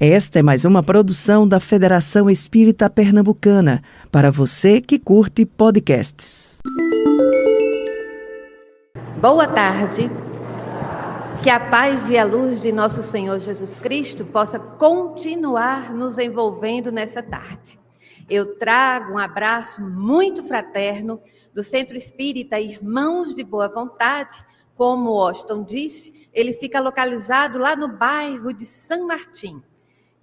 Esta é mais uma produção da Federação Espírita Pernambucana, para você que curte podcasts. Boa tarde. Que a paz e a luz de nosso Senhor Jesus Cristo possa continuar nos envolvendo nessa tarde. Eu trago um abraço muito fraterno do Centro Espírita Irmãos de Boa Vontade. Como o Austin disse, ele fica localizado lá no bairro de São Martim.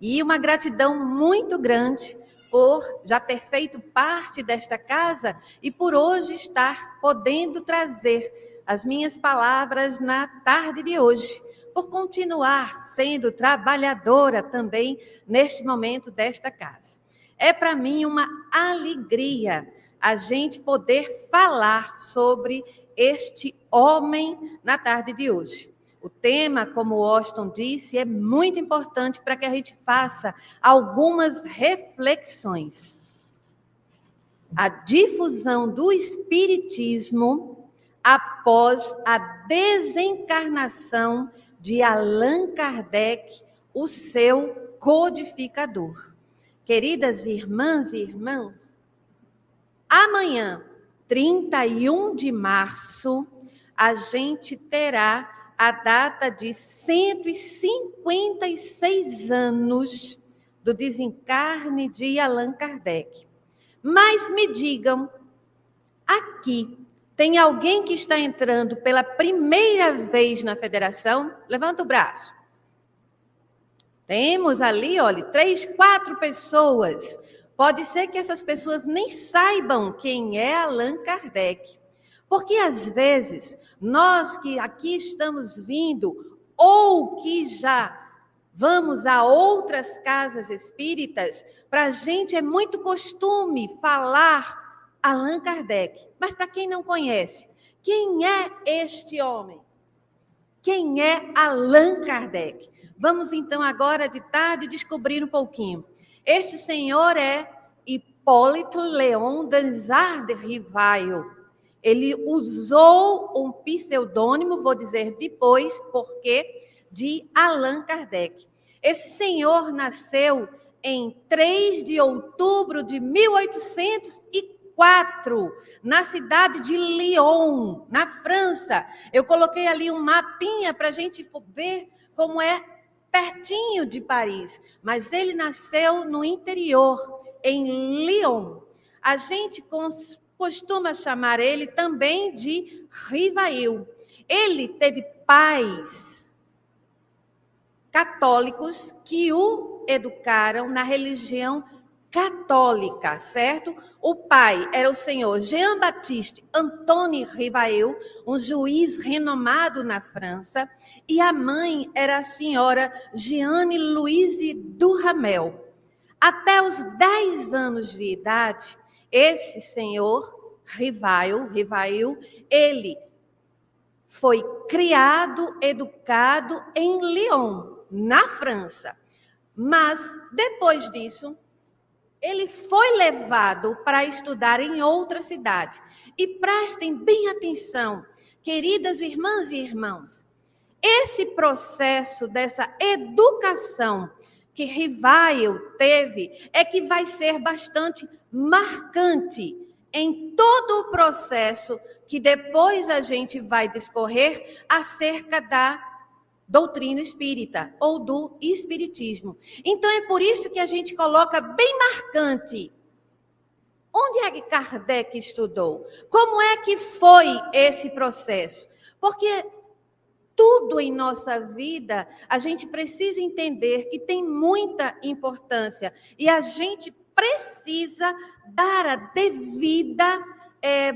E uma gratidão muito grande por já ter feito parte desta casa e por hoje estar podendo trazer as minhas palavras na tarde de hoje, por continuar sendo trabalhadora também neste momento desta casa. É para mim uma alegria a gente poder falar sobre este homem na tarde de hoje. O tema, como o Austin disse, é muito importante para que a gente faça algumas reflexões. A difusão do espiritismo após a desencarnação de Allan Kardec, o seu codificador. Queridas irmãs e irmãos, amanhã, 31 de março, a gente terá a data de 156 anos do desencarne de Allan Kardec. Mas me digam, aqui, tem alguém que está entrando pela primeira vez na federação? Levanta o braço. Temos ali, olha, 3, 4 pessoas. Pode ser que essas pessoas nem saibam quem é Allan Kardec. Porque, às vezes, nós que aqui estamos vindo, ou que já vamos a outras casas espíritas, para a gente é muito costume falar Allan Kardec. Mas para quem não conhece, quem é este homem? Quem é Allan Kardec? Vamos então agora de tarde descobrir um pouquinho. Este senhor é Hipólito Léon Danzart de Rivail. Ele usou um pseudônimo, vou dizer depois, porque de Allan Kardec. Esse senhor nasceu em 3 de outubro de 1804, na cidade de Lyon, na França. Eu coloquei ali um mapinha para a gente ver como é pertinho de Paris. Mas ele nasceu no interior, em Lyon. A gente costuma chamar ele também de Rivail. Ele teve pais católicos que o educaram na religião católica, certo? O pai era o senhor Jean-Baptiste Antoine Rivail, um juiz renomado na França, e a mãe era a senhora Jeanne Louise Duhamel. Até os 10 anos de idade, esse senhor Rivail, ele foi criado, educado em Lyon, na França. Mas, depois disso, ele foi levado para estudar em outra cidade. E prestem bem atenção, queridas irmãs e irmãos, esse processo dessa educação que Rivail teve é que vai ser bastante marcante em todo o processo que depois a gente vai discorrer acerca da doutrina espírita ou do espiritismo. Então é por isso que a gente coloca bem marcante. Onde é que Kardec estudou? Como é que foi esse processo? Porque tudo em nossa vida, a gente precisa entender que tem muita importância e a gente precisa dar a devida,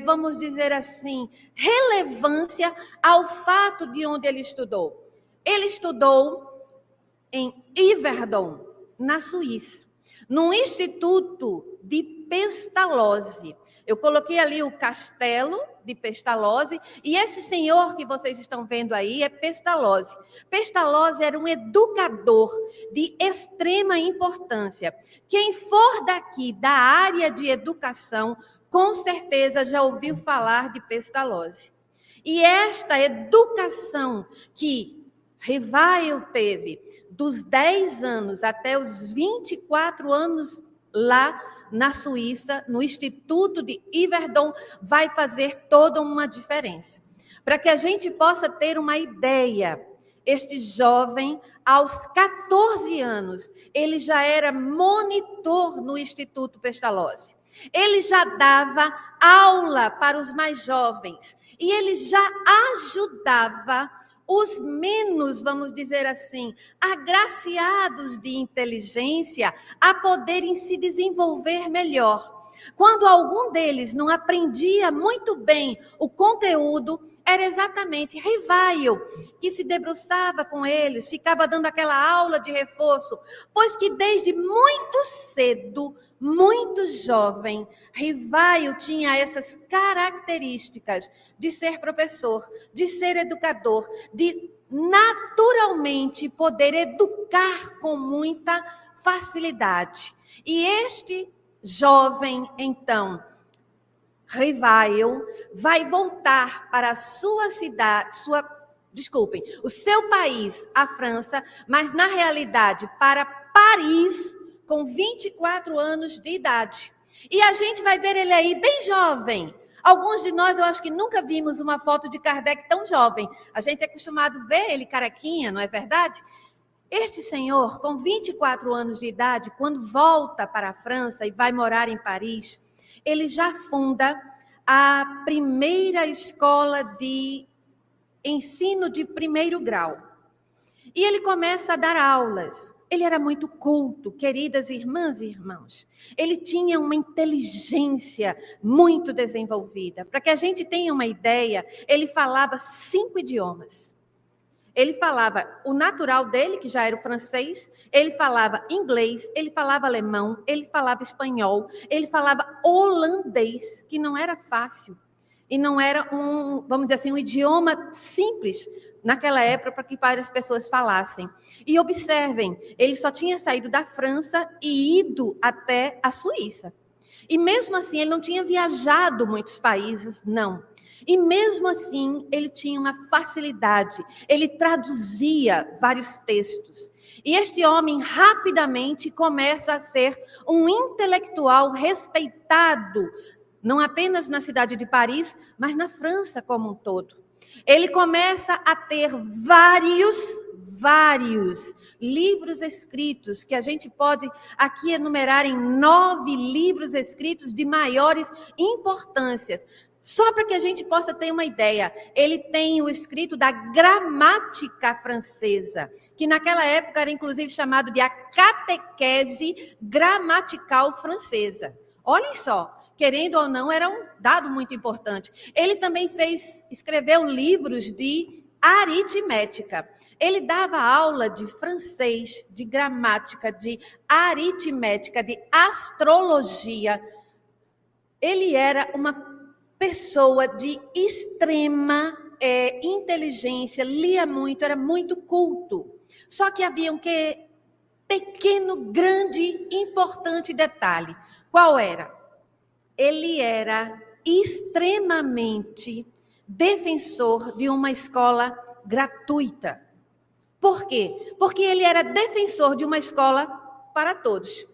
vamos dizer assim, relevância ao fato de onde ele estudou. Ele estudou em Yverdon, na Suíça, num instituto de Pestalozzi. Eu coloquei ali o castelo de Pestalozzi, e esse senhor que vocês estão vendo aí é Pestalozzi. Pestalozzi era um educador de extrema importância. Quem for daqui da área de educação, com certeza já ouviu falar de Pestalozzi. E esta educação que Rivail teve dos 10 anos até os 24 anos lá na Suíça, no Instituto de Yverdon, vai fazer toda uma diferença. Para que a gente possa ter uma ideia, este jovem, aos 14 anos, ele já era monitor no Instituto Pestalozzi. Ele já dava aula para os mais jovens e ele já ajudava os menos, vamos dizer assim, agraciados de inteligência a poderem se desenvolver melhor. Quando algum deles não aprendia muito bem o conteúdo, era exatamente Rivail que se debruçava com eles, ficava dando aquela aula de reforço, pois que desde muito cedo, muito jovem, Rivail tinha essas características de ser professor, de ser educador, de naturalmente poder educar com muita facilidade. E este jovem, então, Rivail, vai voltar para a sua cidade, o seu país, a França, mas na realidade para Paris, com 24 anos de idade. E a gente vai ver ele aí bem jovem. Alguns de nós, eu acho que nunca vimos uma foto de Kardec tão jovem. A gente é acostumado a ver ele carequinha, não é verdade? Este senhor, com 24 anos de idade, quando volta para a França e vai morar em Paris, ele já funda a primeira escola de ensino de primeiro grau. E ele começa a dar aulas. Ele era muito culto, queridas irmãs e irmãos. Ele tinha uma inteligência muito desenvolvida. Para que a gente tenha uma ideia, ele falava 5 idiomas. Ele falava o natural dele, que já era o francês, ele falava inglês, ele falava alemão, ele falava espanhol, ele falava holandês, que não era fácil. E não era vamos dizer assim, um idioma simples naquela época para que várias pessoas falassem. E observem, ele só tinha saído da França e ido até a Suíça. E mesmo assim, ele não tinha viajado muitos países, não. E mesmo assim, ele tinha uma facilidade, ele traduzia vários textos. E este homem rapidamente começa a ser um intelectual respeitado, não apenas na cidade de Paris, mas na França como um todo. Ele começa a ter vários livros escritos, que a gente pode aqui enumerar em 9 livros escritos de maiores importâncias. Só para que a gente possa ter uma ideia, ele tem o escrito da gramática francesa, que naquela época era inclusive chamado de a catequese gramatical francesa. Olhem só, querendo ou não, era um dado muito importante. Ele também escreveu livros de aritmética. Ele dava aula de francês, de gramática, de aritmética, de astrologia. Ele era uma pessoa de extrema inteligência, lia muito, era muito culto. Só que havia um pequeno, grande, importante detalhe. Qual era? Ele era extremamente defensor de uma escola gratuita. Por quê? Porque ele era defensor de uma escola para todos.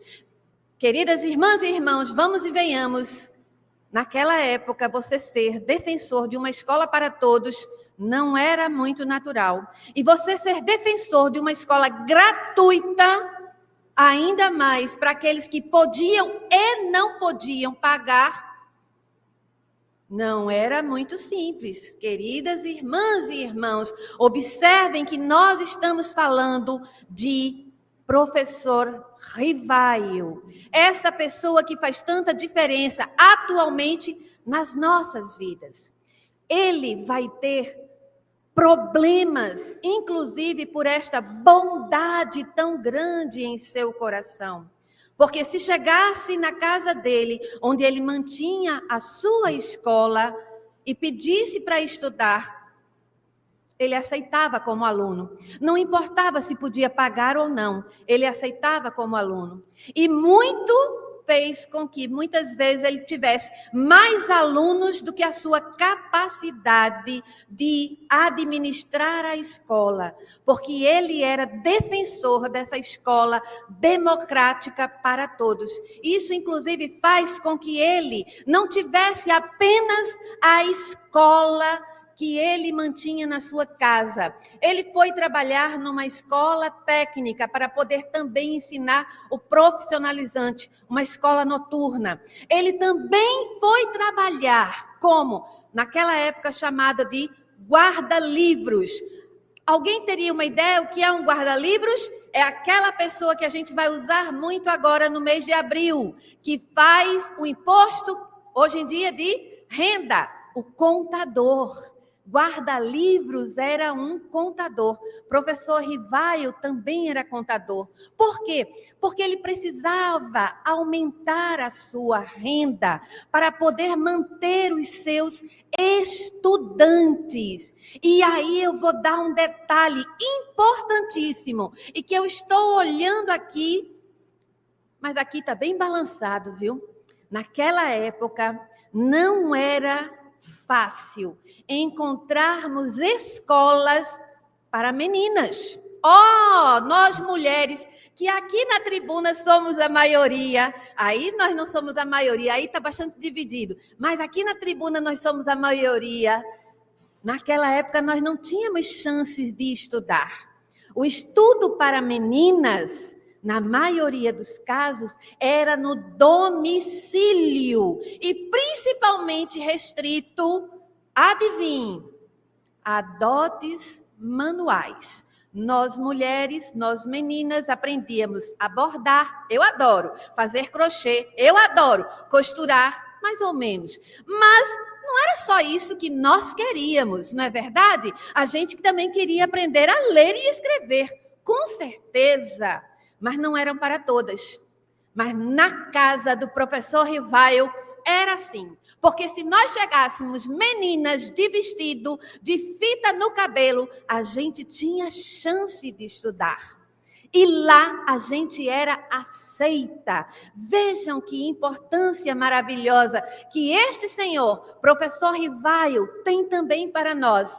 Queridas irmãs e irmãos, vamos e venhamos. Naquela época, você ser defensor de uma escola para todos não era muito natural. E você ser defensor de uma escola gratuita, ainda mais para aqueles que podiam e não podiam pagar, não era muito simples. Queridas irmãs e irmãos, observem que nós estamos falando de professor Rivail, essa pessoa que faz tanta diferença atualmente nas nossas vidas. Ele vai ter problemas, inclusive por esta bondade tão grande em seu coração. Porque se chegasse na casa dele, onde ele mantinha a sua escola, e pedisse para estudar, ele aceitava como aluno. Não importava se podia pagar ou não, ele aceitava como aluno. E muito fez com que muitas vezes ele tivesse mais alunos do que a sua capacidade de administrar a escola, porque ele era defensor dessa escola democrática para todos. Isso, inclusive, faz com que ele não tivesse apenas a escola que ele mantinha na sua casa. Ele foi trabalhar numa escola técnica para poder também ensinar o profissionalizante, uma escola noturna. Ele também foi trabalhar como, naquela época, chamada de guarda-livros. Alguém teria uma ideia o que é um guarda-livros? É aquela pessoa que a gente vai usar muito agora no mês de abril, que faz o imposto, hoje em dia, de renda, o contador. Guarda-livros era um contador. Professor Rivaio também era contador. Por quê? Porque ele precisava aumentar a sua renda para poder manter os seus estudantes. E aí eu vou dar um detalhe importantíssimo e que eu estou olhando aqui, mas aqui está bem balançado, viu? Naquela época não era fácil encontrarmos escolas para meninas. Nós mulheres, que aqui na tribuna somos a maioria, aí nós não somos a maioria, aí está bastante dividido, mas aqui na tribuna nós somos a maioria. Naquela época nós não tínhamos chances de estudar. O estudo para meninas, na maioria dos casos, era no domicílio e principalmente restrito, adivinhe, a dotes manuais. Nós mulheres, nós meninas, aprendíamos a bordar, eu adoro, fazer crochê, eu adoro, costurar, mais ou menos. Mas não era só isso que nós queríamos, não é verdade? A gente também queria aprender a ler e escrever, com certeza. Mas não eram para todas. Mas na casa do professor Rivaio era assim. Porque se nós chegássemos meninas de vestido, de fita no cabelo, a gente tinha chance de estudar. E lá a gente era aceita. Vejam que importância maravilhosa que este senhor, professor Rivaio, tem também para nós.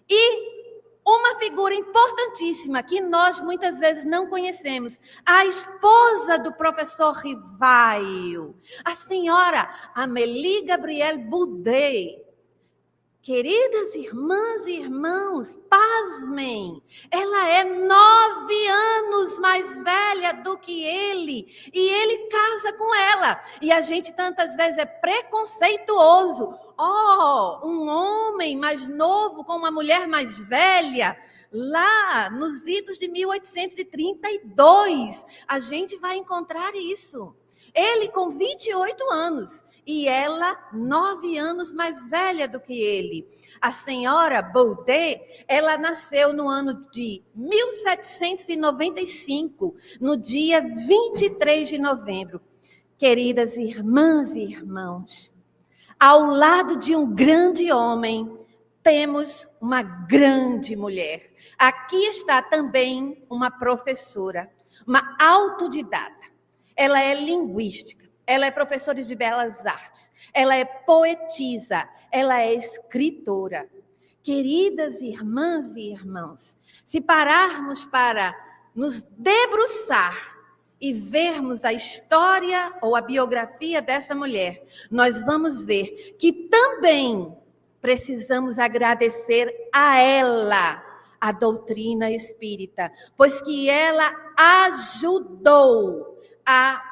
E uma figura importantíssima que nós muitas vezes não conhecemos, a esposa do professor Rivaio, a senhora Amélie Gabrielle Boudet. Queridas irmãs e irmãos, pasmem, ela é 9 anos mais velha do que ele, e ele casa com ela. E a gente tantas vezes é preconceituoso. Um homem mais novo com uma mulher mais velha, lá nos idos de 1832, a gente vai encontrar isso. Ele com 28 anos. E ela, 9 anos mais velha do que ele. A senhora Boudet, ela nasceu no ano de 1795, no dia 23 de novembro. Queridas irmãs e irmãos, ao lado de um grande homem, temos uma grande mulher. Aqui está também uma professora, uma autodidata. Ela é linguística. Ela é professora de belas artes, ela é poetisa, ela é escritora. Queridas irmãs e irmãos, se pararmos para nos debruçar e vermos a história ou a biografia dessa mulher, nós vamos ver que também precisamos agradecer a ela a doutrina espírita, pois que ela ajudou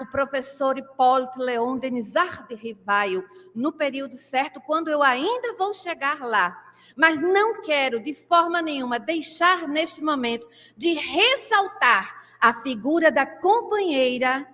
o professor Hipólito Leon Denizar de Rivaio no período certo, quando eu ainda vou chegar lá. Mas não quero de forma nenhuma deixar neste momento de ressaltar a figura da companheira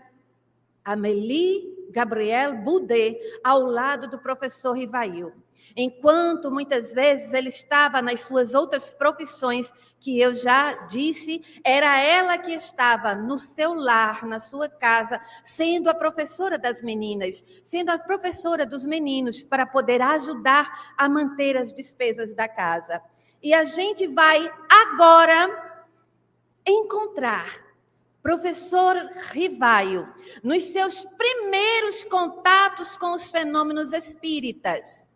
Amélie Gabrielle Boudet ao lado do professor Rivaio. Enquanto muitas vezes ele estava nas suas outras profissões, que eu já disse, era ela que estava no seu lar, na sua casa, sendo a professora das meninas, sendo a professora dos meninos, para poder ajudar a manter as despesas da casa. E a gente vai agora encontrar Professor Rivaio, nos seus primeiros contatos com os fenômenos espíritas,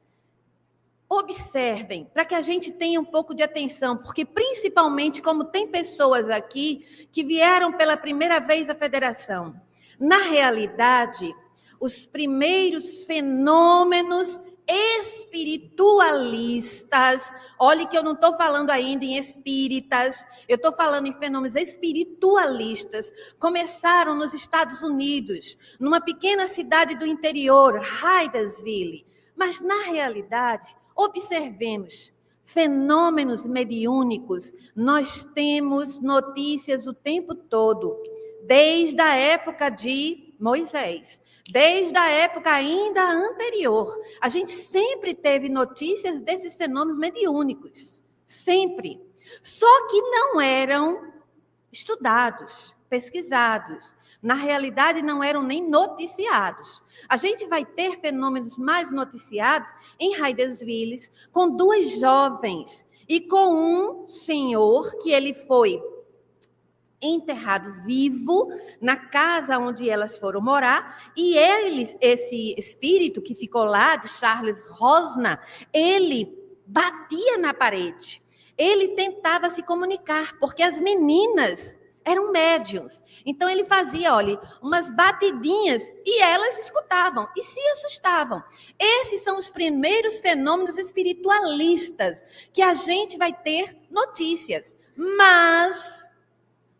observem, para que a gente tenha um pouco de atenção, porque principalmente como tem pessoas aqui que vieram pela primeira vez à federação. Na realidade, os primeiros fenômenos espiritualistas, olhe que eu não estou falando ainda em espíritas, eu estou falando em fenômenos espiritualistas, começaram nos Estados Unidos, numa pequena cidade do interior, Hydesville. Mas, na realidade, observemos, fenômenos mediúnicos, nós temos notícias o tempo todo, desde a época de Moisés. Desde a época ainda anterior, a gente sempre teve notícias desses fenômenos mediúnicos, sempre. Só que não eram estudados, pesquisados. Na realidade, não eram nem noticiados. A gente vai ter fenômenos mais noticiados em Hydesville, com 2 jovens e com um senhor que ele foi enterrado vivo na casa onde elas foram morar, e esse espírito que ficou lá, de Charles Rosner, ele batia na parede, ele tentava se comunicar, porque as meninas eram médiuns, então ele fazia, olha, umas batidinhas, e elas escutavam, e se assustavam. Esses são os primeiros fenômenos espiritualistas, que a gente vai ter notícias, mas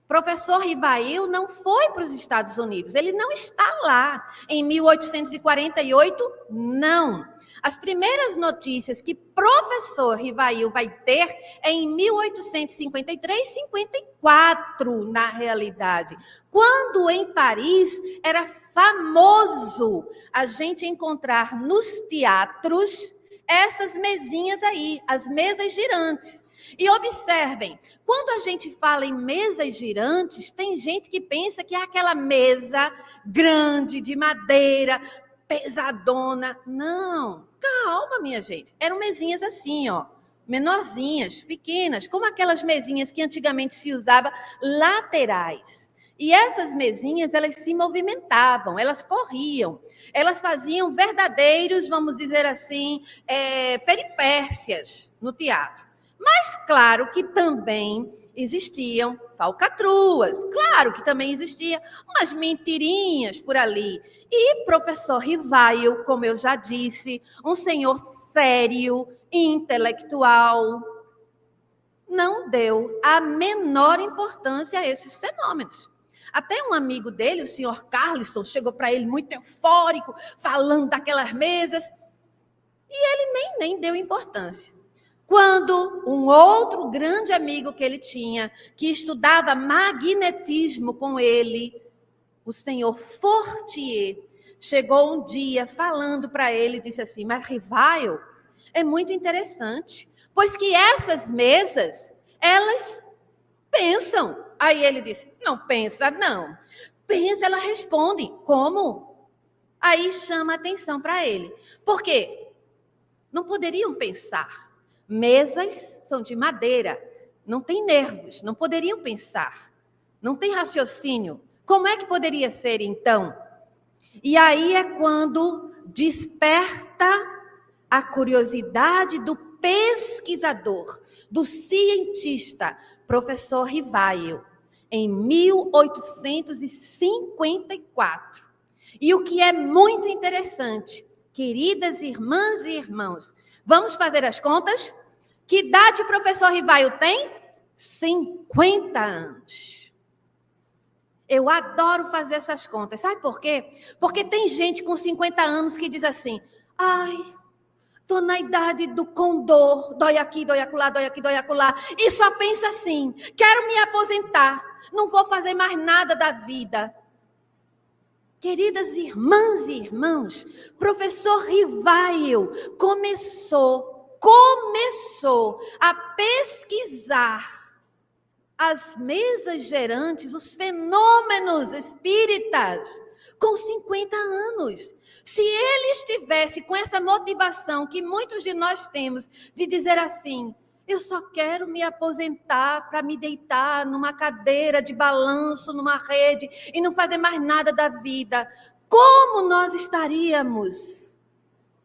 professor Rivail não foi para os Estados Unidos, ele não está lá. Em 1848, não. As primeiras notícias que professor Rivail vai ter é em 1853, 54, na realidade. Quando em Paris era famoso a gente encontrar nos teatros essas mesinhas aí, as mesas girantes. E observem, quando a gente fala em mesas girantes, tem gente que pensa que é aquela mesa grande, de madeira, pesadona. Não, calma, minha gente. Eram mesinhas assim, ó, menorzinhas, pequenas, como aquelas mesinhas que antigamente se usava laterais. E essas mesinhas, elas se movimentavam, elas corriam, elas faziam verdadeiros, vamos dizer assim, peripécias no teatro. Mas, claro que também existiam falcatruas, claro que também existiam umas mentirinhas por ali. E professor Rivail, como eu já disse, um senhor sério, intelectual, não deu a menor importância a esses fenômenos. Até um amigo dele, o senhor Carlisson, chegou para ele muito eufórico, falando daquelas mesas, e ele nem deu importância. Quando um outro grande amigo que ele tinha, que estudava magnetismo com ele, o senhor Fortier, chegou um dia falando para ele, disse assim, mas Rivail, é muito interessante, pois que essas mesas, elas pensam. Aí ele disse, não pensa não, pensa, ela responde, como? Aí chama a atenção para ele, por quê? Não poderiam pensar. Mesas são de madeira, não tem nervos, não poderiam pensar, não tem raciocínio. Como é que poderia ser, então? E aí é quando desperta a curiosidade do pesquisador, do cientista, professor Rivail, em 1854. E o que é muito interessante, queridas irmãs e irmãos, vamos fazer as contas? Que idade o professor Rivail tem? 50 anos. Eu adoro fazer essas contas. Sabe por quê? Porque tem gente com 50 anos que diz assim, ai, estou na idade do condor, dói aqui, dói acolá, dói aqui, dói acolá, e só pensa assim, quero me aposentar, não vou fazer mais nada da vida. Queridas irmãs e irmãos, professor Rivail começou a pesquisar as mesas gerantes, os fenômenos espíritas, com 50 anos. Se ele estivesse com essa motivação que muitos de nós temos, de dizer assim, Eu só quero me aposentar para me deitar numa cadeira de balanço, numa rede e não fazer mais nada da vida. Como nós estaríamos?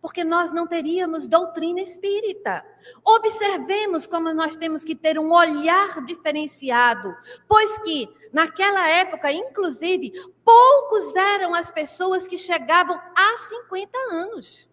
Porque nós não teríamos doutrina espírita. Observemos como nós temos que ter um olhar diferenciado, pois que, naquela época, inclusive, poucos eram as pessoas que chegavam a 50 anos.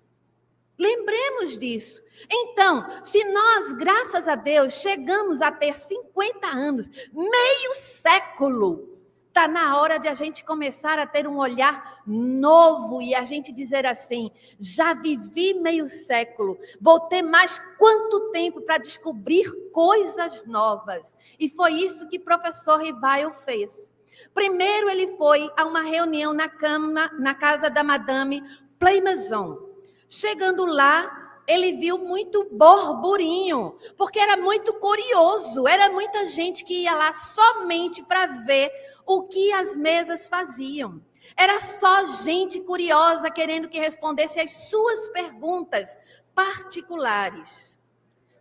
Lembremos disso. Então, se nós, graças a Deus, chegamos a ter 50 anos, meio século, está na hora de a gente começar a ter um olhar novo e a gente dizer assim, já vivi meio século, vou ter mais quanto tempo para descobrir coisas novas? E foi isso que o professor Rivail fez. Primeiro ele foi a uma reunião na casa da Madame Playmaison. Chegando lá, ele viu muito burburinho, porque era muito curioso, era muita gente que ia lá somente para ver o que as mesas faziam. Era só gente curiosa querendo que respondesse às suas perguntas particulares.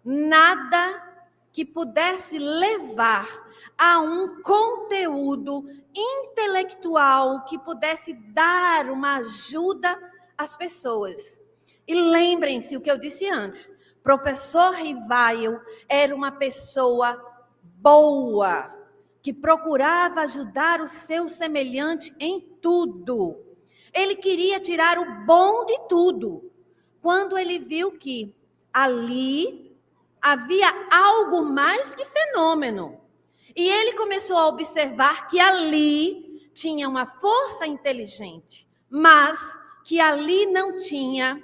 Nada que pudesse levar a um conteúdo intelectual que pudesse dar uma ajuda às pessoas. E lembrem-se o que eu disse antes, professor Rivail era uma pessoa boa, que procurava ajudar o seu semelhante em tudo. Ele queria tirar o bom de tudo. Quando ele viu que ali havia algo mais que fenômeno, e ele começou a observar que ali tinha uma força inteligente, mas que ali não tinha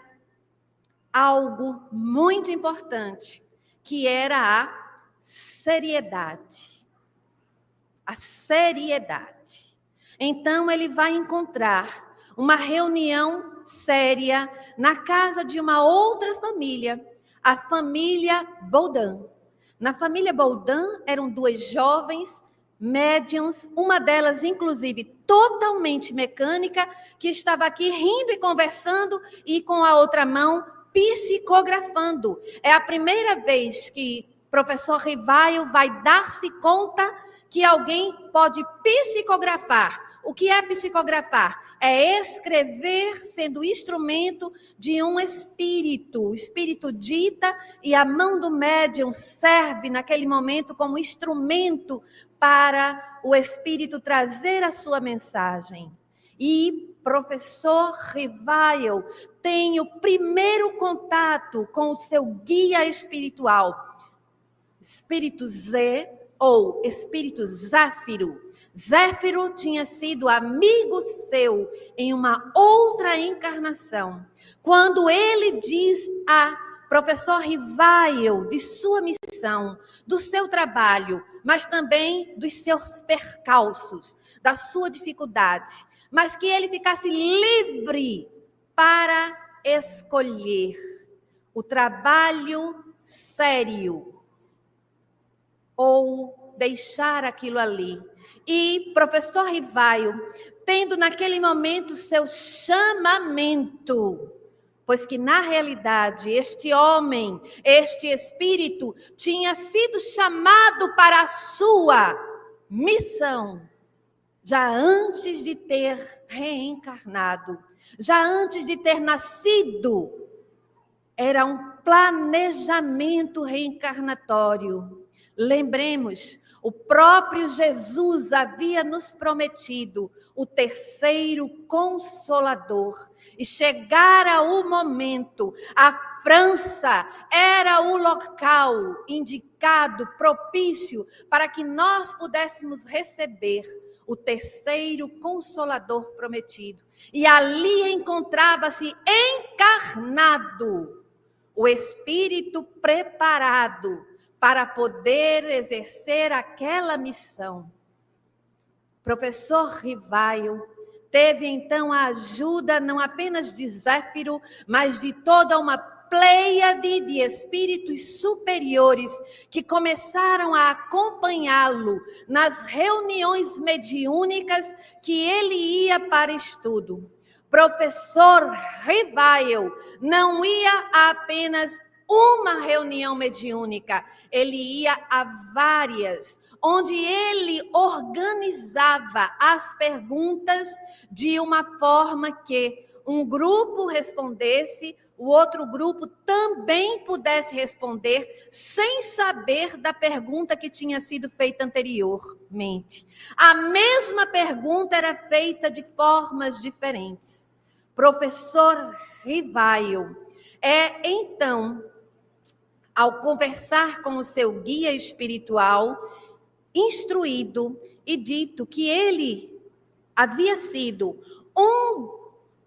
algo muito importante, que era a seriedade. A seriedade. Então, ele vai encontrar uma reunião séria na casa de uma outra família, a família Baudin. Na família Baudin eram duas jovens médiuns, uma delas, inclusive, totalmente mecânica, que estava aqui rindo e conversando e com a outra mão psicografando. É a primeira vez que o professor Rivail vai dar-se conta que alguém pode psicografar. O que é psicografar? É escrever sendo instrumento de um espírito. O espírito dita e a mão do médium serve naquele momento como instrumento para o espírito trazer a sua mensagem. E professor Rivail tem o primeiro contato com o seu guia espiritual, espírito Z ou espírito Zéfiro. Zéfiro tinha sido amigo seu em uma outra encarnação. Quando ele diz a professor Rivail de sua missão, do seu trabalho, mas também dos seus percalços, da sua dificuldade, mas que ele ficasse livre para escolher o trabalho sério ou deixar aquilo ali. E professor Rivail, tendo naquele momento seu chamamento, pois que na realidade este homem, este espírito, tinha sido chamado para a sua missão, já antes de ter reencarnado, já antes de ter nascido, era um planejamento reencarnatório. Lembremos, o próprio Jesus havia nos prometido o terceiro Consolador. E chegara o momento, a França era o local indicado, propício, para que nós pudéssemos receber o terceiro Consolador prometido. E ali encontrava-se encarnado o Espírito preparado para poder exercer aquela missão. Professor Rivail teve então a ajuda não apenas de Zéfiro, mas de toda uma pleiade de espíritos superiores que começaram a acompanhá-lo nas reuniões mediúnicas que ele ia para estudo. Professor Rivail não ia apenas uma reunião mediúnica, ele ia a várias, onde ele organizava as perguntas de uma forma que um grupo respondesse, o outro grupo também pudesse responder, sem saber da pergunta que tinha sido feita anteriormente. A mesma pergunta era feita de formas diferentes. Professor Rivaio então, ao conversar com o seu guia espiritual, instruído e dito que ele havia sido um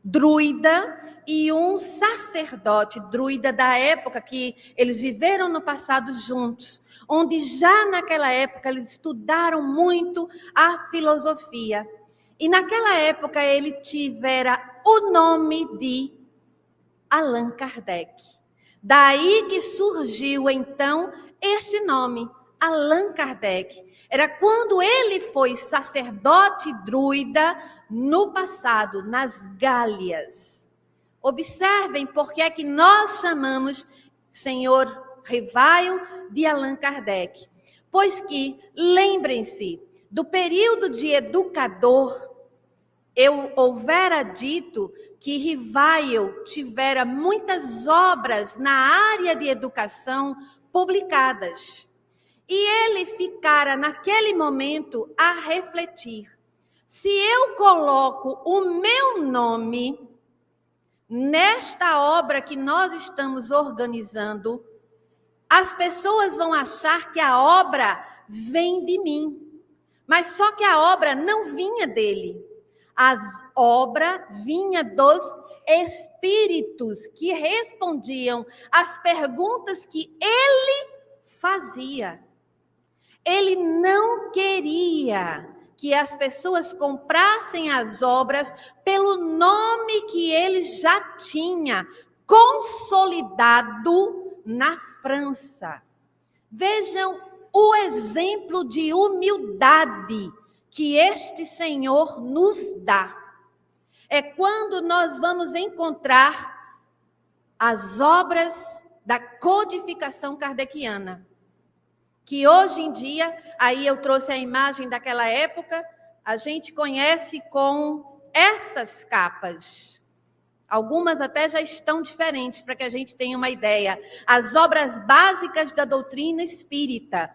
druida e um sacerdote, druida da época que eles viveram no passado juntos, onde já naquela época eles estudaram muito a filosofia. E naquela época ele tivera o nome de Allan Kardec. Daí que surgiu então este nome, Allan Kardec. Era quando ele foi sacerdote druida no passado, nas Gálias. Observem por que é que nós chamamos Senhor Rivaio de Allan Kardec. Pois que, lembrem-se, do período de educador, eu houvera dito que Rivaio tivera muitas obras na área de educação publicadas. E ele ficara naquele momento a refletir. Se eu coloco o meu nome nesta obra que nós estamos organizando, as pessoas vão achar que a obra vem de mim. Mas só que a obra não vinha dele. A obra vinha dos espíritos que respondiam às perguntas que ele fazia. Ele não queria que as pessoas comprassem as obras pelo nome que ele já tinha consolidado na França. Vejam o exemplo de humildade que este Senhor nos dá. É quando nós vamos encontrar as obras da codificação kardeciana, que hoje em dia, aí eu trouxe a imagem daquela época, a gente conhece com essas capas. Algumas até já estão diferentes, para que a gente tenha uma ideia. As obras básicas da doutrina espírita,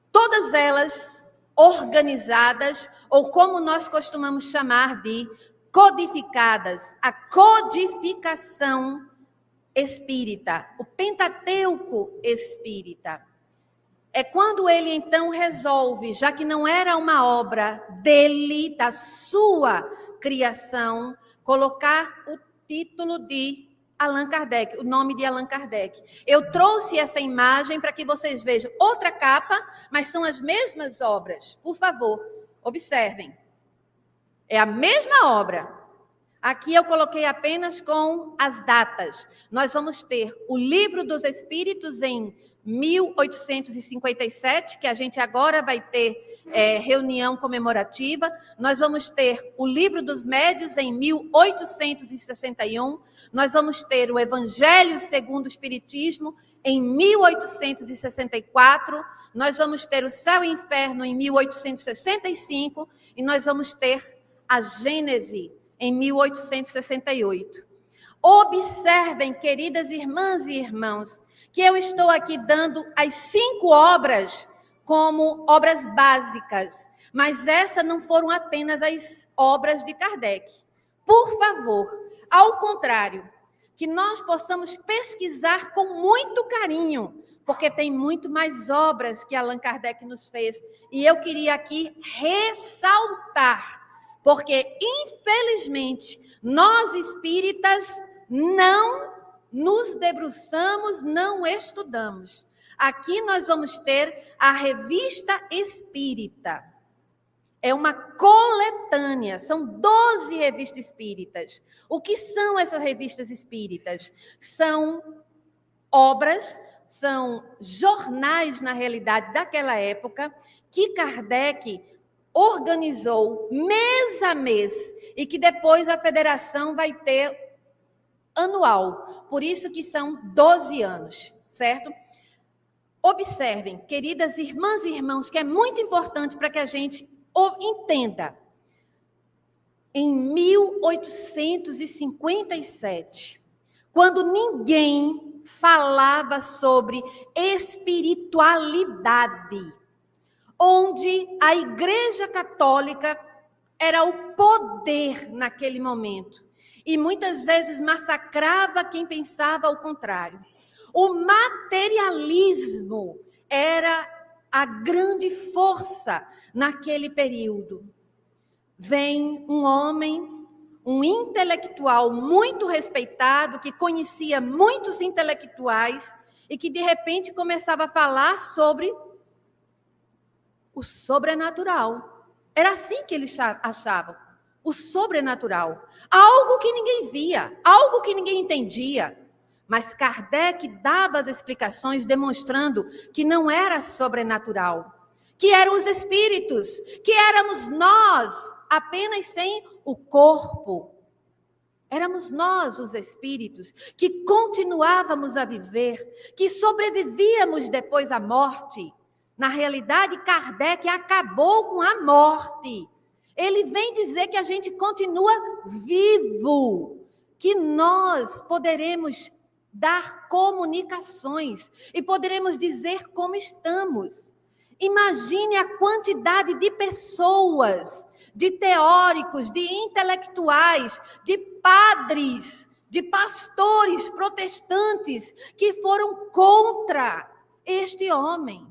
todas elas organizadas, ou como nós costumamos chamar de codificadas, a codificação espírita, o Pentateuco espírita. É quando ele então resolve, já que não era uma obra dele, da sua criação, colocar o título de Allan Kardec, o nome de Allan Kardec. Eu trouxe essa imagem para que vocês vejam outra capa, mas são as mesmas obras. Por favor, observem. É a mesma obra. Aqui eu coloquei apenas com as datas. Nós vamos ter o Livro dos Espíritos em 1857, que a gente agora vai ter reunião comemorativa. Nós vamos ter o Livro dos Médios em 1861. Nós vamos ter o Evangelho segundo o Espiritismo em 1864. Nós vamos ter o Céu e Inferno em 1865. E nós vamos ter a Gênese em 1868. Observem, queridas irmãs e irmãos, que eu estou aqui dando as 5 obras como obras básicas, mas essas não foram apenas as obras de Kardec. Por favor, ao contrário, que nós possamos pesquisar com muito carinho, porque tem muito mais obras que Allan Kardec nos fez. E eu queria aqui ressaltar, porque, infelizmente, nós espíritas não nos debruçamos, não estudamos. Aqui nós vamos ter a Revista Espírita. É uma coletânea, são 12 revistas espíritas. O que são essas revistas espíritas? São obras, são jornais, na realidade, daquela época, que Kardec organizou mês a mês e que depois a federação vai ter anual. por isso que são 12 anos, certo? Observem, queridas irmãs e irmãos, que é muito importante para que a gente entenda. Em 1857, quando ninguém falava sobre espiritualidade, onde a Igreja Católica era o poder naquele momento, e muitas vezes massacrava quem pensava o contrário. O materialismo era a grande força naquele período. Vem um homem, um intelectual muito respeitado, que conhecia muitos intelectuais e que de repente começava a falar sobre o sobrenatural. Era assim que eles achavam, o sobrenatural. Algo que ninguém via, algo que ninguém entendia. Mas Kardec dava as explicações demonstrando que não era sobrenatural, que eram os espíritos, que éramos nós, apenas sem o corpo. Éramos nós, os espíritos, que continuávamos a viver, que sobrevivíamos depois da morte. Na realidade, Kardec acabou com a morte. Ele vem dizer que a gente continua vivo, que nós poderemos dar comunicações e poderemos dizer como estamos. Imagine a quantidade de pessoas, de teóricos, de intelectuais, de padres, de pastores protestantes que foram contra este homem.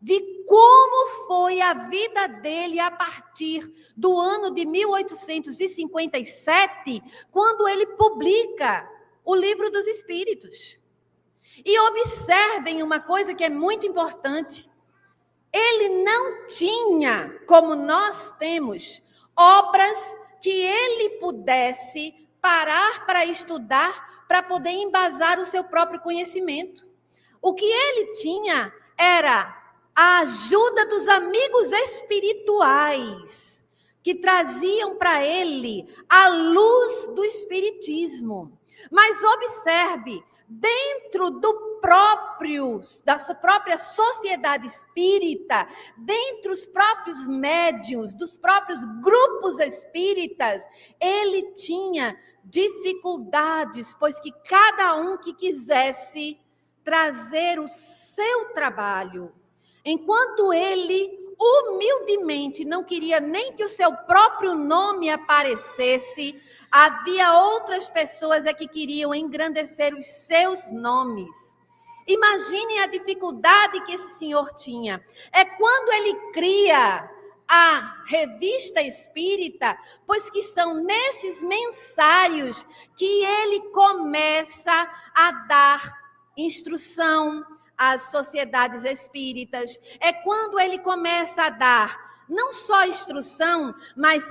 De como foi a vida dele a partir do ano de 1857, quando ele publica o Livro dos Espíritos. E observem uma coisa que é muito importante. Ele não tinha, como nós temos, obras que ele pudesse parar para estudar, para poder embasar o seu próprio conhecimento. O que ele tinha era a ajuda dos amigos espirituais, que traziam para ele a luz do espiritismo. Mas observe, dentro da sua própria sociedade espírita, dentre os próprios médiuns, dos próprios grupos espíritas, ele tinha dificuldades, pois que cada um que quisesse trazer o seu trabalho, enquanto ele humildemente não queria nem que o seu próprio nome aparecesse, havia outras pessoas que queriam engrandecer os seus nomes. Imaginem a dificuldade que esse senhor tinha. É quando ele cria a Revista Espírita, pois que são nesses mensários que ele começa a dar instrução às sociedades espíritas. É quando ele começa a dar não só instrução, mas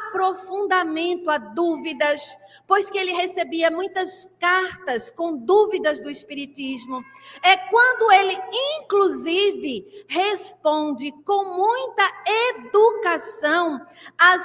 aprofundamento a dúvidas, pois que ele recebia muitas cartas com dúvidas do espiritismo. É quando ele, inclusive, responde com muita educação às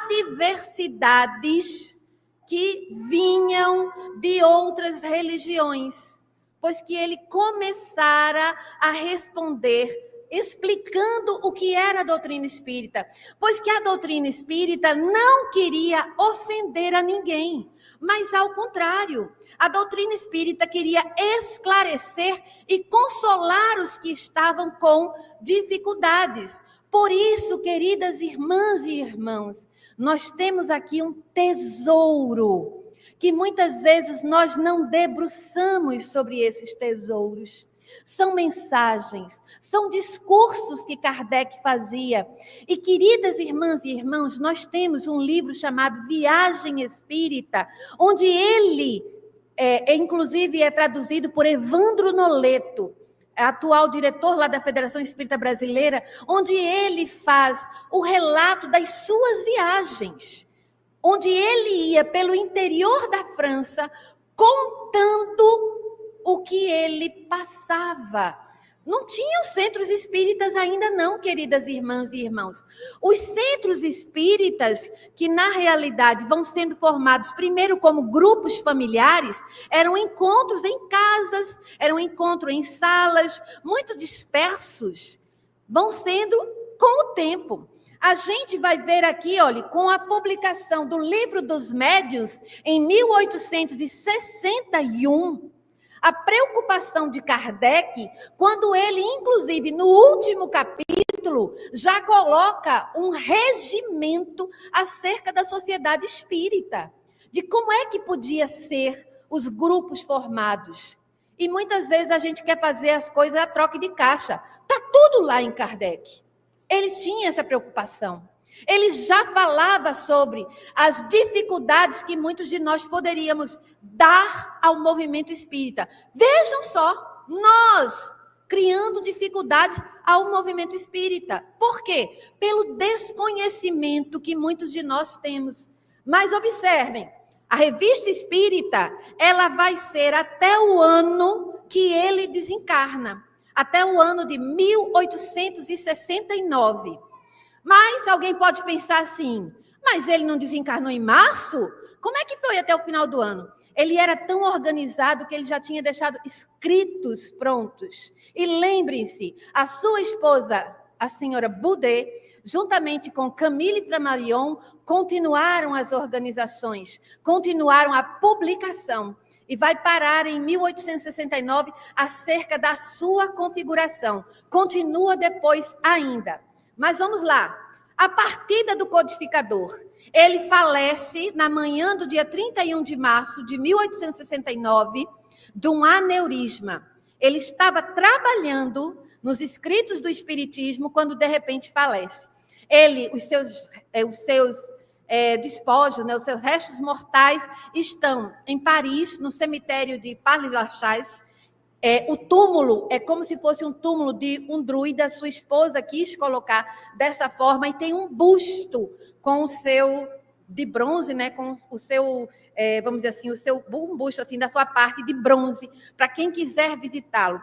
adversidades que vinham de outras religiões, pois que ele começara a responder explicando o que era a doutrina espírita, pois que a doutrina espírita não queria ofender a ninguém, mas ao contrário, a doutrina espírita queria esclarecer e consolar os que estavam com dificuldades. Por isso, queridas irmãs e irmãos, nós temos aqui um tesouro, que muitas vezes nós não debruçamos sobre esses tesouros. São mensagens, são discursos que Kardec fazia. E, queridas irmãs e irmãos, nós temos um livro chamado Viagem Espírita, onde ele, inclusive, é traduzido por Evandro Noleto, atual diretor lá da Federação Espírita Brasileira, onde ele faz o relato das suas viagens, onde ele ia pelo interior da França, contando o que ele passava, Não tinham centros espíritas ainda não, queridas irmãs e irmãos. Os centros espíritas, que na realidade vão sendo formados primeiro como grupos familiares, eram encontros em casas, eram encontros em salas, muito dispersos, vão sendo com o tempo. A gente vai ver aqui, olha, com a publicação do Livro dos Médiuns, em 1861, a preocupação de Kardec, quando ele, inclusive, no último capítulo, já coloca um regimento acerca da sociedade espírita, de como é que podia ser os grupos formados. E muitas vezes a gente quer fazer as coisas a troca de caixa. Está tudo lá em Kardec. Ele tinha essa preocupação. Ele já falava sobre as dificuldades que muitos de nós poderíamos dar ao movimento espírita. Vejam só, nós criando dificuldades ao movimento espírita. Por quê? Pelo desconhecimento que muitos de nós temos. Mas observem, a revista espírita, ela vai ser até o ano que ele desencarna, até o ano de 1869. Mas alguém pode pensar assim, mas ele não desencarnou em março? Como é que foi até o final do ano? Ele era tão organizado que ele já tinha deixado escritos prontos. E lembrem-se, a sua esposa, a senhora Boudet, juntamente com Camille Flammarion, continuaram as organizações, continuaram a publicação. E vai parar em 1869 acerca da sua configuração. Continua depois ainda. Mas vamos lá, a partida do codificador. Ele falece na manhã do dia 31 de março de 1869 de um aneurisma. Ele estava trabalhando nos escritos do Espiritismo quando de repente falece. Os seus despojos, né, os seus restos mortais estão em Paris, no cemitério de Père-Lachaise. O túmulo é como se fosse um túmulo de um druida, sua esposa quis colocar dessa forma, e tem um busto com o seu, de bronze, né, com o seu, vamos dizer assim, um busto assim, da sua parte de bronze, para quem quiser visitá-lo.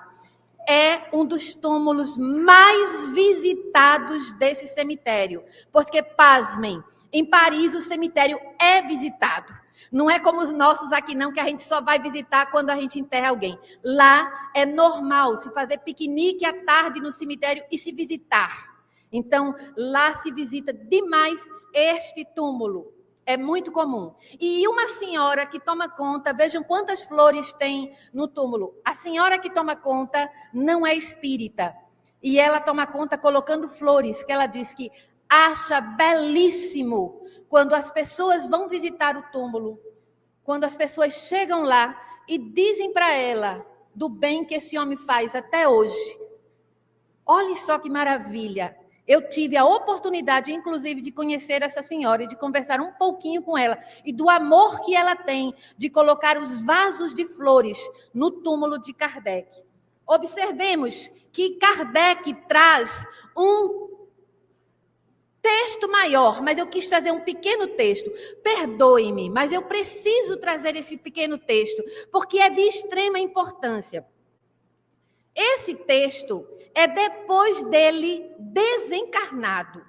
É um dos túmulos mais visitados desse cemitério, porque, pasmem, em Paris o cemitério é visitado. Não é como os nossos aqui não, que a gente só vai visitar quando a gente enterra alguém. Lá é normal se fazer piquenique à tarde no cemitério e se visitar. Então, lá se visita demais este túmulo. É muito comum. E uma senhora que toma conta, vejam quantas flores tem no túmulo. A senhora que toma conta não é espírita. E ela toma conta colocando flores, que ela diz que acha belíssimo quando as pessoas vão visitar o túmulo, quando as pessoas chegam lá e dizem para ela do bem que esse homem faz até hoje. Olhe só que maravilha. Eu tive a oportunidade, inclusive, de conhecer essa senhora e de conversar um pouquinho com ela e do amor que ela tem de colocar os vasos de flores no túmulo de Kardec. Observemos que Kardec traz um texto maior, mas eu quis trazer um pequeno texto. Perdoe-me, mas eu preciso trazer esse pequeno texto, porque é de extrema importância. Esse texto é depois dele desencarnado.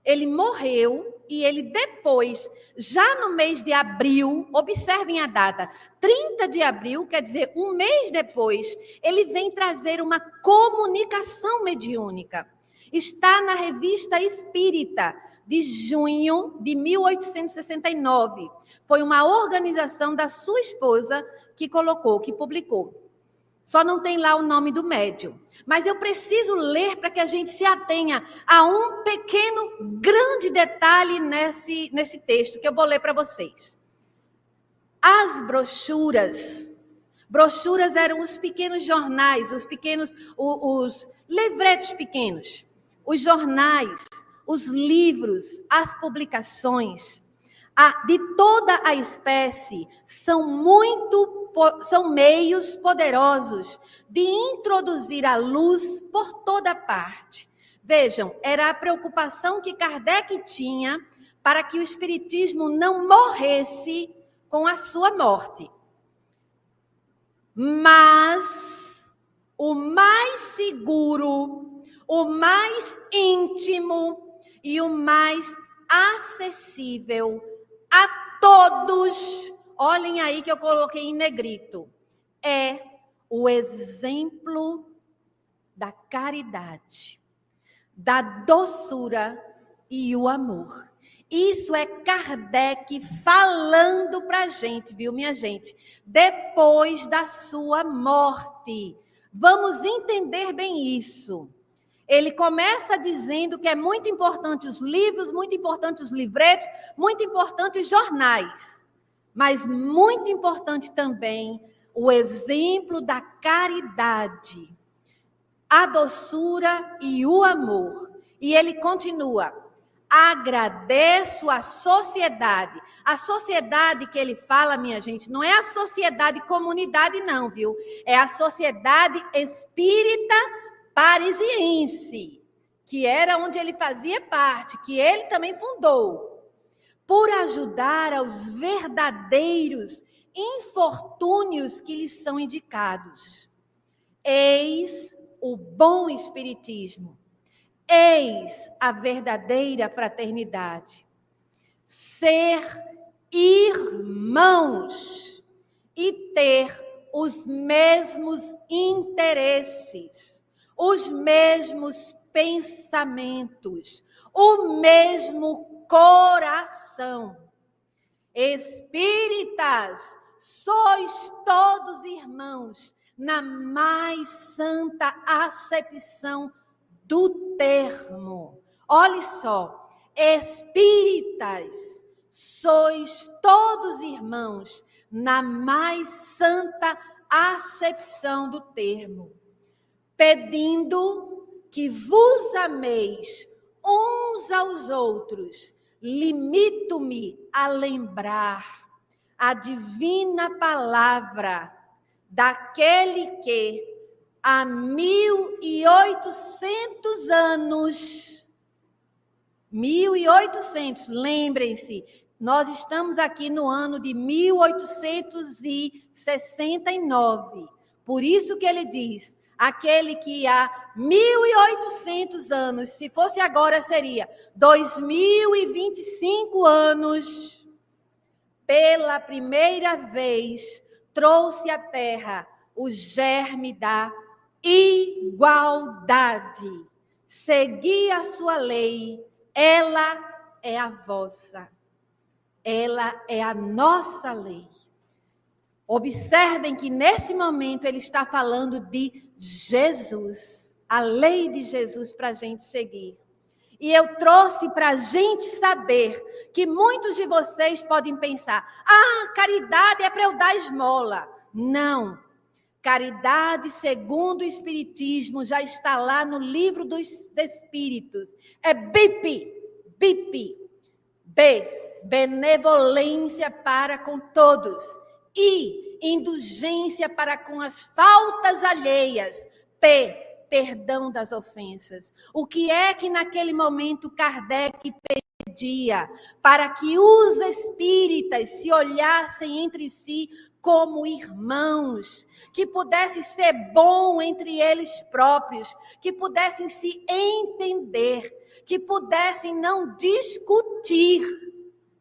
Ele morreu e ele depois, já no mês de abril, observem a data, 30 de abril, quer dizer, um mês depois, ele vem trazer uma comunicação mediúnica. Está na Revista Espírita, de junho de 1869. Foi uma organização da sua esposa que colocou, que publicou. Só não tem lá o nome do médium. Mas eu preciso ler para que a gente se atenha a um pequeno, grande detalhe nesse texto, que eu vou ler para vocês. As brochuras eram os pequenos jornais, os livretos pequenos. Os jornais, os livros, as publicações de toda a espécie são meios poderosos de introduzir a luz por toda parte. Vejam, era a preocupação que Kardec tinha para que o espiritismo não morresse com a sua morte. Mas o mais seguro, o mais íntimo e o mais acessível a todos. Olhem aí que eu coloquei em negrito. É o exemplo da caridade, da doçura e o amor. Isso é Kardec falando para a gente, viu, minha gente? Depois da sua morte. Vamos entender bem isso. Ele começa dizendo que é muito importante os livros, muito importante os livretos, muito importante os jornais. Mas muito importante também o exemplo da caridade, a doçura e o amor. E ele continua: agradeço a sociedade. A sociedade que ele fala, minha gente, não é a sociedade comunidade não, viu? É a sociedade espírita parisiense, que era onde ele fazia parte, que ele também fundou, por ajudar aos verdadeiros infortúnios que lhes são indicados. Eis o bom espiritismo. Eis a verdadeira fraternidade. Ser irmãos e ter os mesmos interesses, os mesmos pensamentos, o mesmo coração. Espíritas, sois todos irmãos na mais santa acepção do termo. Olhe só, espíritas, sois todos irmãos na mais santa acepção do termo, pedindo que vos ameis uns aos outros. Limito-me a lembrar a divina palavra daquele que há 1.800 anos, 1.800, lembrem-se, nós estamos aqui no ano de 1869. Por isso que ele diz, aquele que há 1.800 anos, se fosse agora seria 2025 anos, pela primeira vez trouxe à terra o germe da igualdade. Segui a sua lei, ela é a vossa. Ela é a nossa lei. Observem que nesse momento ele está falando de Jesus, a lei de Jesus para a gente seguir. E eu trouxe para a gente saber que muitos de vocês podem pensar: caridade é para eu dar esmola. Não. Caridade, segundo o Espiritismo, já está lá no livro dos Espíritos. É BIP. B, benevolência para com todos. I, indulgência para com as faltas alheias. P, perdão das ofensas. O que é que naquele momento Kardec pedia? Para que os espíritas se olhassem entre si como irmãos, que pudessem ser bom entre eles próprios, que pudessem se entender, que pudessem não discutir,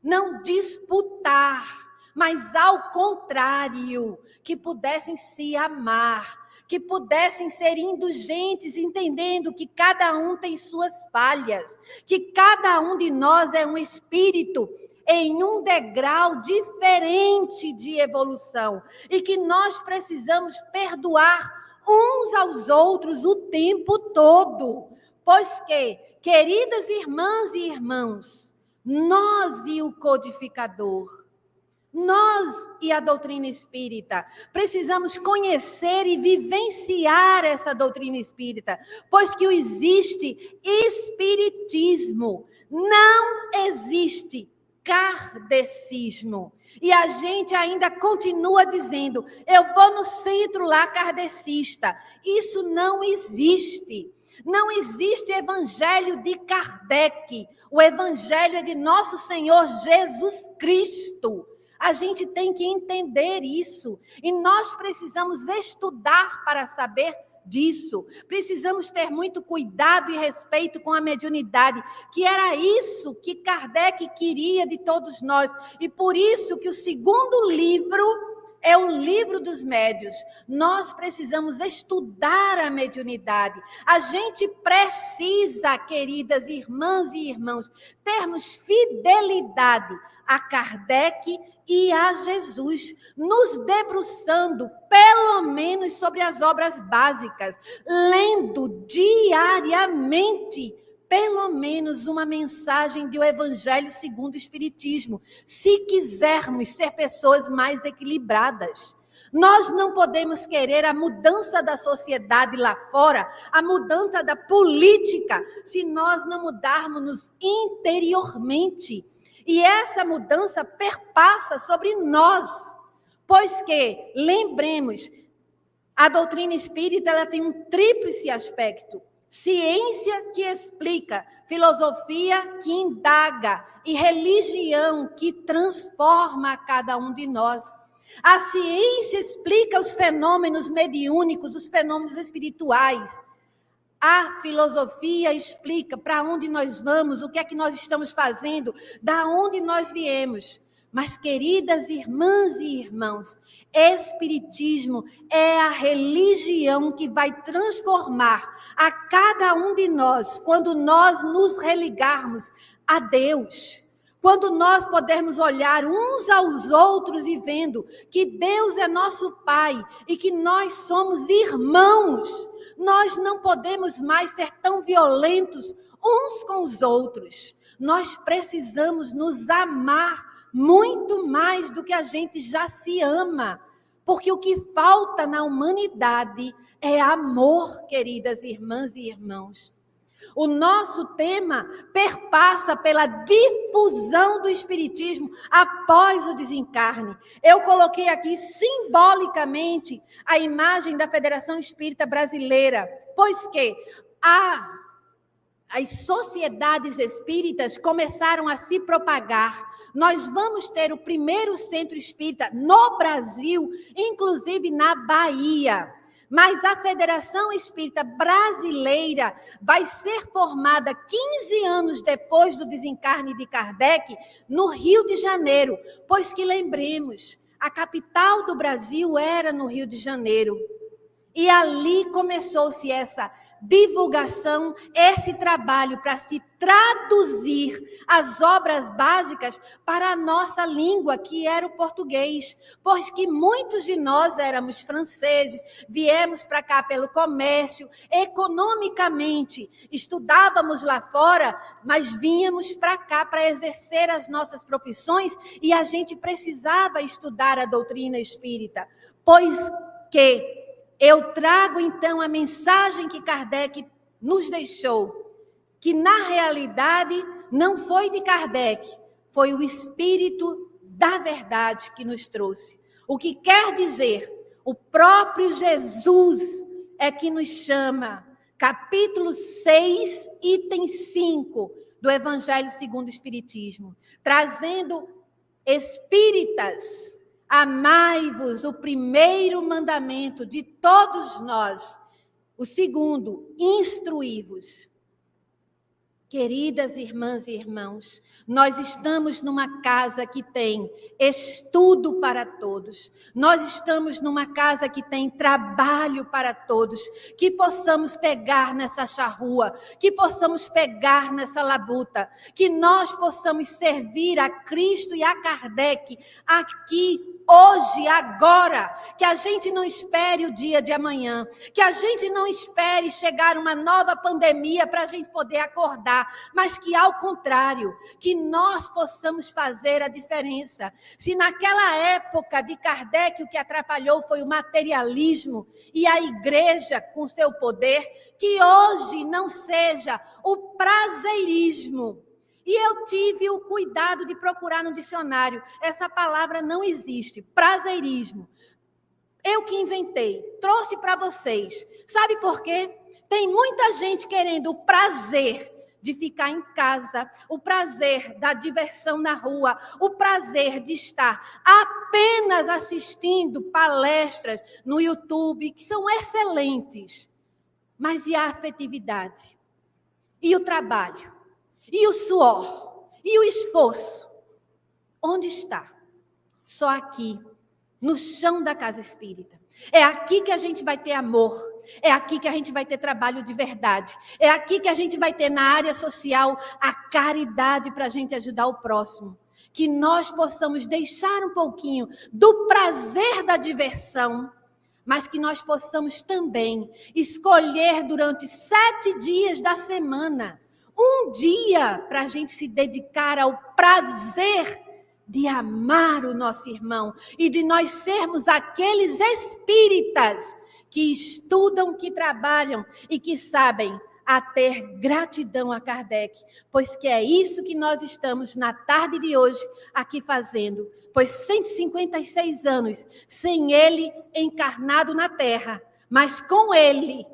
não disputar, mas ao contrário, que pudessem se amar, que pudessem ser indulgentes, entendendo que cada um tem suas falhas, que cada um de nós é um espírito em um degrau diferente de evolução e que nós precisamos perdoar uns aos outros o tempo todo, pois que, queridas irmãs e irmãos, nós e o codificador, nós e a doutrina espírita precisamos conhecer e vivenciar essa doutrina espírita, pois que existe espiritismo, não existe kardecismo. E a gente ainda continua dizendo: eu vou no centro lá kardecista. Isso não existe. Não existe evangelho de Kardec. O evangelho é de nosso Senhor Jesus Cristo. A gente tem que entender isso. E nós precisamos estudar para saber disso. Precisamos ter muito cuidado e respeito com a mediunidade, que era isso que Kardec queria de todos nós. E por isso que o segundo livro é o livro dos médiuns. Nós precisamos estudar a mediunidade. A gente precisa, queridas irmãs e irmãos, termos fidelidade a Kardec e a Jesus, nos debruçando, pelo menos, sobre as obras básicas, lendo diariamente, pelo menos, uma mensagem do Evangelho segundo o Espiritismo, se quisermos ser pessoas mais equilibradas. Nós não podemos querer a mudança da sociedade lá fora, a mudança da política, se nós não mudarmos interiormente. E essa mudança perpassa sobre nós, pois que, lembremos, a doutrina espírita ela tem um tríplice aspecto: ciência que explica, filosofia que indaga e religião que transforma a cada um de nós. A ciência explica os fenômenos mediúnicos, os fenômenos espirituais. A filosofia explica para onde nós vamos, o que é que nós estamos fazendo, da onde nós viemos. Mas, queridas irmãs e irmãos, Espiritismo é a religião que vai transformar a cada um de nós quando nós nos religarmos a Deus. Quando nós podemos olhar uns aos outros e vendo que Deus é nosso Pai e que nós somos irmãos. Nós não podemos mais ser tão violentos uns com os outros. Nós precisamos nos amar muito mais do que a gente já se ama. Porque o que falta na humanidade é amor, queridas irmãs e irmãos. O nosso tema perpassa pela difusão do Espiritismo após o desencarne. Eu coloquei aqui simbolicamente a imagem da Federação Espírita Brasileira, pois que as sociedades espíritas começaram a se propagar. Nós vamos ter o primeiro centro espírita no Brasil, inclusive na Bahia. Mas a Federação Espírita Brasileira vai ser formada 15 anos depois do desencarne de Kardec, no Rio de Janeiro. Pois que lembremos, a capital do Brasil era no Rio de Janeiro. E ali começou-se essa divulgação, esse trabalho para se traduzir as obras básicas para a nossa língua, que era o português, pois que muitos de nós éramos franceses, viemos para cá pelo comércio, economicamente estudávamos lá fora, mas vínhamos para cá para exercer as nossas profissões e a gente precisava estudar a doutrina espírita, pois que eu trago, então, a mensagem que Kardec nos deixou, que, na realidade, não foi de Kardec, foi o Espírito da Verdade que nos trouxe. O que quer dizer, o próprio Jesus é que nos chama, capítulo 6, item 5, do Evangelho segundo o Espiritismo, trazendo espíritas. Amai-vos, o primeiro mandamento de todos nós. O segundo, instruí-vos. Queridas irmãs e irmãos, nós estamos numa casa que tem estudo para todos. Nós estamos numa casa que tem trabalho para todos. Que possamos pegar nessa charrua, que possamos pegar nessa labuta, que nós possamos servir a Cristo e a Kardec aqui, hoje, agora, que a gente não espere o dia de amanhã, que a gente não espere chegar uma nova pandemia para a gente poder acordar, mas que, ao contrário, que nós possamos fazer a diferença. Se naquela época de Kardec o que atrapalhou foi o materialismo e a igreja com seu poder, que hoje não seja o prazerismo. E eu tive o cuidado de procurar no dicionário. Essa palavra não existe, prazerismo. Eu que inventei, trouxe para vocês. Sabe por quê? Tem muita gente querendo o prazer de ficar em casa, o prazer da diversão na rua, o prazer de estar apenas assistindo palestras no YouTube, que são excelentes. Mas e a afetividade? E o trabalho? E o suor? E o esforço? Onde está? Só aqui, no chão da casa espírita. É aqui que a gente vai ter amor. É aqui que a gente vai ter trabalho de verdade. É aqui que a gente vai ter na área social a caridade para a gente ajudar o próximo. Que nós possamos deixar um pouquinho do prazer da diversão, mas que nós possamos também escolher durante 7 dias da semana, um dia para a gente se dedicar ao prazer de amar o nosso irmão e de nós sermos aqueles espíritas que estudam, que trabalham e que sabem a ter gratidão a Kardec, pois que é isso que nós estamos na tarde de hoje aqui fazendo, pois 156 anos sem ele encarnado na Terra, mas com ele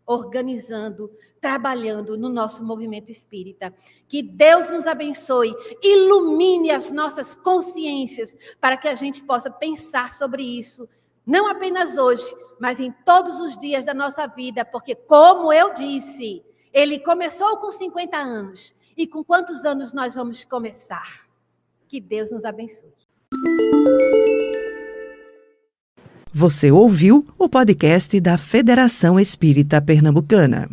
organizando, trabalhando no nosso movimento espírita. Que Deus nos abençoe, ilumine as nossas consciências para que a gente possa pensar sobre isso, não apenas hoje, mas em todos os dias da nossa vida, porque, como eu disse, ele começou com 50 anos. E com quantos anos nós vamos começar? Que Deus nos abençoe. Você ouviu o podcast da Federação Espírita Pernambucana.